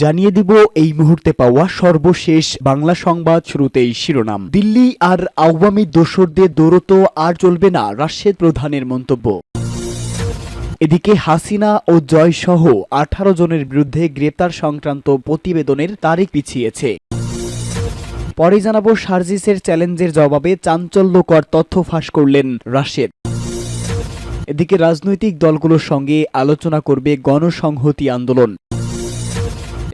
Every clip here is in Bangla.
জানিয়ে দিব এই মুহূর্তে পাওয়া সর্বশেষ বাংলা সংবাদ। শুরুতেই শিরোনাম। দিল্লি আর আওয়ামী দোসরদের দৌড়তো আর চলবে না, রাশেদ প্রধানের মন্তব্য। এদিকে হাসিনা ও জয় সহ 18 জনের বিরুদ্ধে গ্রেপ্তার সংক্রান্ত প্রতিবেদনের তারিখ পিছিয়েছে। পরে জানাবো সার্জিসের চ্যালেঞ্জের জবাবে চাঞ্চল্যকর তথ্য ফাঁস করলেন রাশেদ। এদিকে রাজনৈতিক দলগুলোর সঙ্গে আলোচনা করবে গণসংহতি আন্দোলন।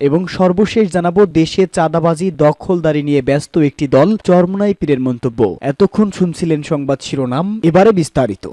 এবং সর্বশেষ জানাবো দেশে চাঁদাবাজি দখলদারি নিয়ে ব্যস্ত একটি দল, চরমোনাই পীরের মন্তব্য। এতক্ষণ শুনছিলেন সংবাদ শিরোনাম, এবারে বিস্তারিত।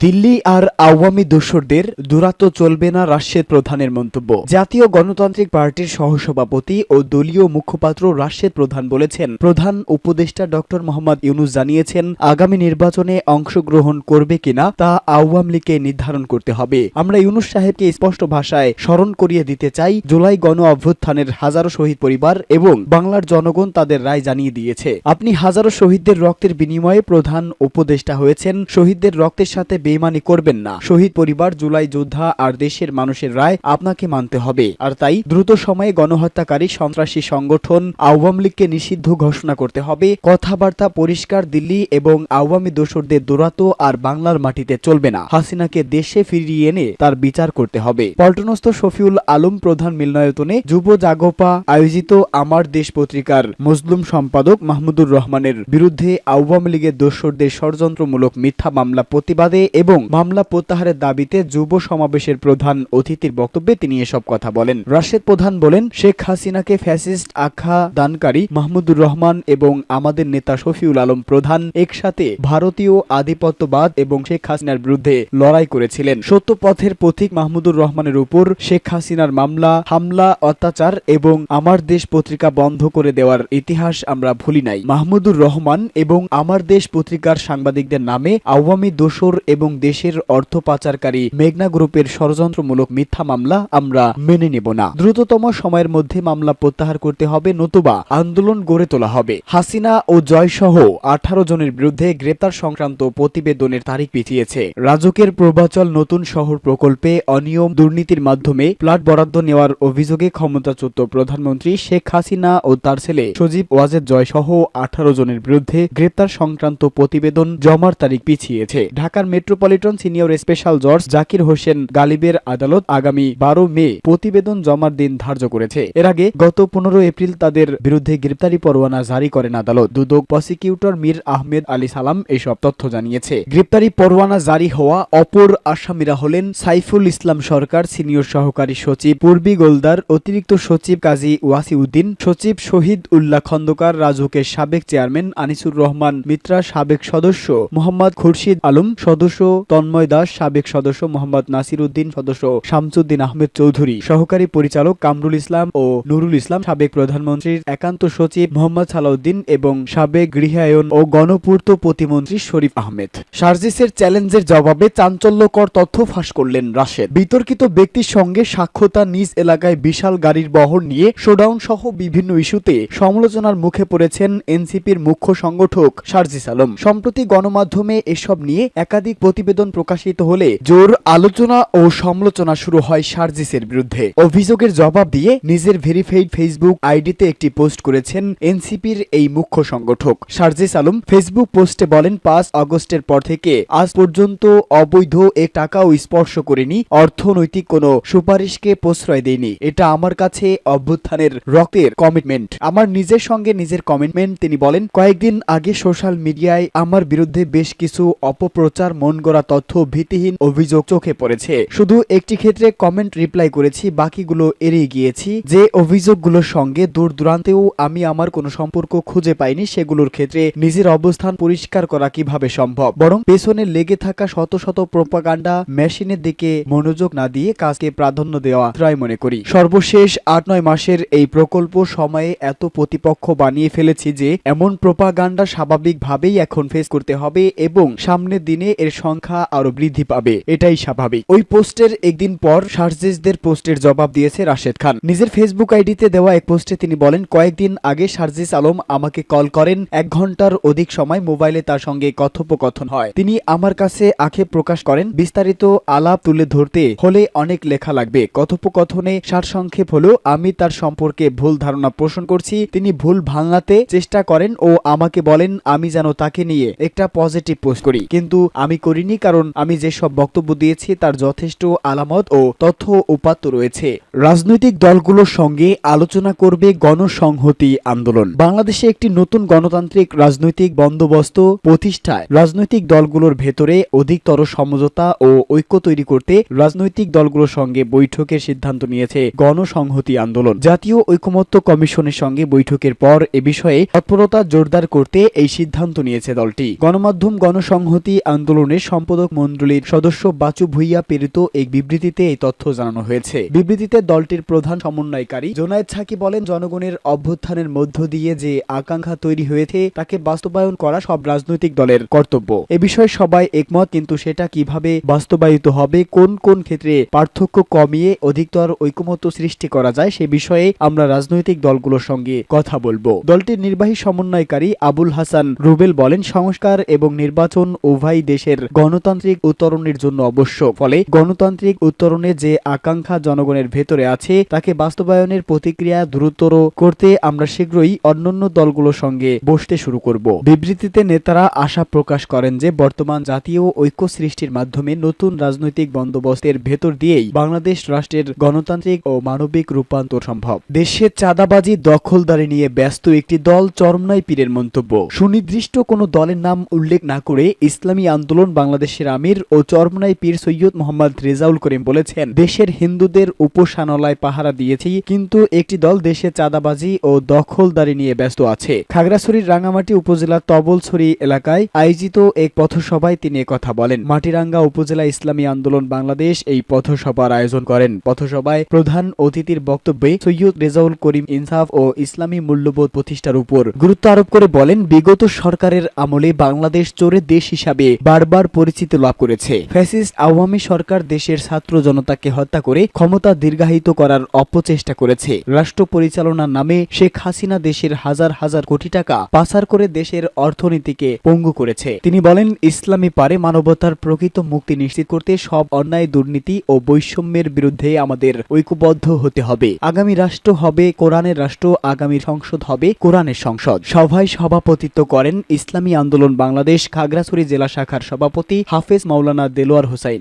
দিল্লি আর আওয়ামী দোসরদের দৌরাত্ম্য চলবে না, রাশেদ প্রধানের মন্তব্য। জাতীয় গণতান্ত্রিক পার্টির সহসভাপতি ও দলীয় মুখপাত্র রাশেদ প্রধান বলেছেন, প্রধান উপদেষ্টা ডক্টর মোহাম্মদ ইউনূস জানিয়েছেন, আগামী নির্বাচনে অংশগ্রহণ করবে কিনা তা আওয়ামী লীগকে নির্ধারণ করতে হবে। আমরা ইউনূস সাহেবকে স্পষ্ট ভাষায় স্মরণ করিয়ে দিতে চাই, জুলাই গণ অভ্যুত্থানের হাজারো শহীদ পরিবার এবং বাংলার জনগণ তাদের রায় জানিয়ে দিয়েছে। আপনি হাজারো শহীদদের রক্তের বিনিময়ে প্রধান উপদেষ্টা হয়েছেন, শহীদদের রক্তের সাথে বেইমানি করবেন না। শহীদ পরিবার, জুলাই যোদ্ধা আর দেশের মানুষের রায় আপনাকে মানতে হবে। আর তাই দ্রুত সময়ে গণহত্যাকারী সন্ত্রাসী সংগঠন আওয়ামী লীগকে নিষিদ্ধ ঘোষণা করতে হবে। কথাবার্তা পরিষ্কার, দিল্লি এবং আওয়ামী দোসরদের দৌরাত্ম্য আর বাংলার মাটিতে চলবে না। হাসিনাকে দেশে ফিরিয়ে এনে তার বিচার করতে হবে। পল্টনস্থ শফিউল আলম প্রধান মিলনায়তনে যুব জাগপা আয়োজিত আমার দেশ পত্রিকার মজলুম সম্পাদক মাহমুদুর রহমানের বিরুদ্ধে আওয়ামী লীগের দোসরদের ষড়যন্ত্রমূলক মিথ্যা মামলা প্রতিবাদে এবং মামলা প্রত্যাহারের দাবিতে যুব সমাবেশের প্রধান অতিথির বক্তব্যে তিনি এসব কথা বলেন। রাশেদ প্রধান বলেন, শেখ হাসিনাকে ফ্যাসিস্ট আখ্যা দানকারী মাহমুদুর রহমান এবং আমাদের নেতা শফিউল আলম প্রধান একসাথে ভারতীয় আধিপত্যবাদ এবং শেখ হাসিনার বিরুদ্ধে লড়াই করেছিলেন। সত্য পথের পথিক মাহমুদুর রহমানের উপর শেখ হাসিনার মামলা, হামলা, অত্যাচার এবং আমার দেশ পত্রিকা বন্ধ করে দেওয়ার ইতিহাস আমরা ভুলি নাই। মাহমুদুর রহমান এবং আমার দেশ পত্রিকার সাংবাদিকদের নামে আওয়ামী দোসর এবং দেশের অর্থ পাচারকারী মেঘনা গ্রুপের ষড়যন্ত্রমূলক মিথ্যা মামলা আমরা মেনে নেব না। দ্রুততম সময়ের মধ্যে মামলা প্রত্যাহার করতে হবে, নতুবা আন্দোলন গড়ে তোলা হবে। হাসিনা ও জয় সহ 18 জনের বিরুদ্ধে গ্রেপ্তার সংক্রান্ত প্রতিবেদনের তারিখ পিছিয়েছে। রাজুকের পূর্বাচল নতুন শহর প্রকল্পে অনিয়ম দুর্নীতির মাধ্যমে প্লট বরাদ্দ নেওয়ার অভিযোগে ক্ষমতাচ্যুত প্রধানমন্ত্রী শেখ হাসিনা ও তার ছেলে সজীব ওয়াজেদ জয় সহ 18 জনের বিরুদ্ধে গ্রেপ্তার সংক্রান্ত প্রতিবেদন জমার তারিখ পিছিয়েছে। ঢাকার মেট্রোপলিটন সিনিয়র স্পেশাল জজ জাকির হোসেন গালিবের আদালত আগামী 12 মে প্রতিবেদন জমার দিন ধার্য করেছে। এর আগে গত 15 এপ্রিল তাদের বিরুদ্ধে গ্রেপ্তারি পরোয়ানা জারি করেন আদালত। দুদক প্রসিকিউটর মীর আহমেদ আলী সালাম এসব তথ্য জানিয়েছে। গ্রেপ্তারি পরোয়ানা জারি হওয়া অপর আসামিরা হলেন সাইফুল ইসলাম সরকার, সিনিয়র সহকারী সচিব পূর্বী গোলদার, অতিরিক্ত সচিব কাজী ওয়াসিউদ্দিন, সচিব শহীদ উল্লাহ খন্দকার, রাজুকের সাবেক চেয়ারম্যান আনিসুর রহমান মিত্রা, সাবেক সদস্য মোহাম্মদ খুরশিদ আলম, সদস্য তন্ময় দাস, সাবেক সদস্য মোহাম্মদ নাসির উদ্দিন, সদস্য শামসুদ্দিন আহমেদ চৌধুরী, সহকারী পরিচালক কামরুল ইসলাম ও নুরুল ইসলাম, সাবেক প্রধানমন্ত্রীর একান্ত সচিব মোহাম্মদ সালাউদ্দিন এবং সাবেক গৃহায়ন ও গণপূর্ত প্রতিমন্ত্রী শরীফ আহমেদ। সার্জিসের চ্যালেঞ্জের জবাবে চাঞ্চল্যকর তথ্য ফাঁস করলেন রাশেদ। বিতর্কিত ব্যক্তির সঙ্গে সাক্ষাৎ, নিজ এলাকায় বিশাল গাড়ির বহর নিয়ে শোডাউন সহ বিভিন্ন ইস্যুতে সমালোচনার মুখে পড়েছেন এনসিপির মুখ্য সংগঠক সার্জিস আলম। সম্প্রতি গণমাধ্যমে এসব নিয়ে একাধিক প্রতিবেদন প্রকাশিত হলে জোর আলোচনা ও সমালোচনা শুরু হয় সার্জিসের বিরুদ্ধে। অভিযোগের জবাব দিয়ে নিজের ভেরিফাইড ফেসবুক আইডিতে একটি পোস্ট করেছেন এনসিপির এই মুখ্য সংগঠক সার্জিস আলম। ফেসবুক পোস্টে বলেন, 5 আগস্টের পর থেকে আজ পর্যন্ত অবৈধ এক টাকাও স্পর্শ করেনি, অর্থনৈতিক কোনো সুপারিশকে প্রশ্রয় দেয়নি। এটা আমার কাছে অভ্যুত্থানের রক্তের কমিটমেন্ট, আমার নিজের সঙ্গে নিজের কমিটমেন্ট। তিনি বলেন, কয়েকদিন আগে সোশ্যাল মিডিয়ায় আমার বিরুদ্ধে বেশ কিছু অপপ্রচার, মন গড়া তথ্য, ভিত্তিহীন অভিযোগ চোখে পড়েছে। শুধু একটি ক্ষেত্রে কমেন্ট রিপ্লাই করেছি, বাকিগুলো এড়িয়ে গিয়েছি। যে অভিযোগগুলোর সঙ্গে দূর দূরান্তেও আমি আমার কোনো সম্পর্ক খুঁজে পাইনি, সেগুলোর ক্ষেত্রে নিজের অবস্থান পরিষ্কার করা কিভাবে সম্ভব? বরং পেছনে লেগে থাকা শত শত প্রোপাগান্ডা মেশিনের দিকে মনোযোগ না দিয়ে কাজকে প্রাধান্য দেওয়া ট্রাই মনে করি। সর্বশেষ 8-9 মাসের এই প্রকল্প সময়ে এত প্রতিপক্ষ বানিয়ে ফেলেছি যে এমন প্রোপাগান্ডা স্বাভাবিকভাবেই এখন ফেস করতে হবে এবং সামনের দিনে এর সংখ্যা আরো বৃদ্ধি পাবে, এটাই স্বাভাবিক। ওই পোস্টের একদিন পর শারজিসদের পোস্টের জবাব দিয়েছে রাশেদ খান। নিজের ফেসবুক আইডিতে দেওয়া এক পোস্টে তিনি বলেন, কয়েকদিন আগে শারজিস আলম আমাকে কল করেন। 1 ঘন্টার অধিক সময় মোবাইলে তার সঙ্গে কথোপকথন হয়। তিনি আমার কাছে আক্ষেপ প্রকাশ করেন, বিস্তারিত আলাপ তুলে ধরতে হলে অনেক লেখা লাগবে। কথোপকথনে সারসংক্ষেপ হলো, আমি তার সম্পর্কে ভুল ধারণা পোষণ করছি। তিনি ভুল ভাঙাতে চেষ্টা করেন ও আমাকে বলেন আমি যেন তাকে নিয়ে একটা পজিটিভ পোস্ট করি, কিন্তু আমি করিনি, কারণ আমি যেসব বক্তব্য দিয়েছি তার যথেষ্ট আলামত ও তথ্য উপাত্ত রয়েছে। রাজনৈতিক দলগুলোর সঙ্গে আলোচনা করবে গণসংহতি আন্দোলন। বাংলাদেশে একটি নতুন গণতান্ত্রিক রাজনৈতিক বন্দোবস্ত প্রতিষ্ঠায় রাজনৈতিক দলগুলোর ভেতরে অধিকতর সমঝোতা ও ঐক্য তৈরি করতে রাজনৈতিক দলগুলোর সঙ্গে বৈঠকের সিদ্ধান্ত নিয়েছে গণসংহতি আন্দোলন। জাতীয় ঐকমত্য কমিশনের সঙ্গে বৈঠকের পর এ বিষয়ে তৎপরতা জোরদার করতে এই সিদ্ধান্ত নিয়েছে দলটি। গণমাধ্যম গণসংহতি আন্দোলনের সম্পাদক মণ্ডলীর সদস্য বাচু ভুইয়া প্রেরিত এক বিবৃতিতে এই তথ্য জানানো হয়েছে। বিবৃতিতে দলটির প্রধান সমন্বয়কারী জোনায়েদ সাকি বলেন, জনগণের অভ্যুত্থানের মধ্য দিয়ে যে আকাঙ্ক্ষা তৈরি হয়েছে তাকে বাস্তবায়ন করা সব রাজনৈতিক দলের কর্তব্য। এ বিষয়ে সবাই একমত, কিন্তু সেটা কিভাবে বাস্তবায়িত হবে, কোন কোন ক্ষেত্রে পার্থক্য কমিয়ে অধিকতর ঐকমত্য সৃষ্টি করা যায় সে বিষয়ে আমরা রাজনৈতিক দলগুলোর সঙ্গে কথা বলবো। দলটির নির্বাহী সমন্বয়কারী আবুল হাসান রুবেল বলেন, সংস্কার এবং নির্বাচন উভয় দেশের গণতান্ত্রিক উত্তরণের জন্য আবশ্যক। ফলে গণতান্ত্রিক উত্তরণে যে আকাঙ্ক্ষা জনগণের ভেতরে আছে তাকে বাস্তবায়নের প্রতিক্রিয়া দ্রুততর করতে আমরা শীঘ্রই অন্যান্য দলগুলোর সঙ্গে বসতে শুরু করব। বিবৃতিতে নেতারা আশা প্রকাশ করেন যে বর্তমান জাতীয় ঐক্য সৃষ্টির মাধ্যমে নতুন রাজনৈতিক বন্দোবস্তের ভেতর দিয়েই বাংলাদেশ রাষ্ট্রের গণতান্ত্রিক ও মানবিক রূপান্তর সম্ভব। দেশে চাঁদাবাজি দখলদারি নিয়ে ব্যস্ত একটি দল চরমনাই পীরের মন্তব্য। সুনির্দিষ্ট কোনো দলের নাম উল্লেখ না করে ইসলামী আন্দোলন বাংলাদেশের আমির ও চরমনাই পীর সৈয়দ মোহাম্মদ রেজাউল করিম বলেছেন, দেশের হিন্দুদের উপাসনালয় পাহারা দিয়েছি, কিন্তু একটি দল দেশে চাঁদাবাজি ও দখলদারি নিয়ে ব্যস্ত আছে। খাগড়াছড়ির রাঙ্গামাটি উপজেলার তবলছড়ি এলাকায় আয়োজিত এক পথসভায় তিনি একথা বলেন। মাটিরাঙ্গা উপজেলা ইসলামী আন্দোলন বাংলাদেশ এই পথসভার আয়োজন করেন। পথসভায় প্রধান অতিথির বক্তব্যে সৈয়দ রেজাউল করিম ইনসাফ ও ইসলামী মূল্যবোধ প্রতিষ্ঠার উপর গুরুত্ব আরোপ করে বলেন, বিগত সরকারের আমলে বাংলাদেশ চোরের দেশ হিসাবে বারবার পরিচিতি লাভ করেছে। ফ্যাসিস্ট আওয়ামী সরকার দেশের ছাত্র জনতাকে হত্যা করে ক্ষমতা দীর্ঘায়িত করার অপচেষ্টা করেছে। রাষ্ট্র পরিচালনার নামে শেখ হাসিনা দেশের হাজার হাজার কোটি টাকা পাচার করে দেশের অর্থনীতিকে পঙ্গু করেছে। তিনি বলেন, ইসলামী পারে মানবতার প্রকৃত মুক্তি নিশ্চিত করতে সব অন্যায়, দুর্নীতি ও বৈষম্যের বিরুদ্ধে আমাদের ঐক্যবদ্ধ হতে হবে। আগামী রাষ্ট্র হবে কোরআনের রাষ্ট্র, আগামী সংসদ হবে কোরআনের সংসদ। সভায় সভাপতিত্ব করেন ইসলামী আন্দোলন বাংলাদেশ খাগড়াছড়ি জেলা শাখার সভাপতি হাফেজ মাওলানা দেলোয়ার হোসাইন।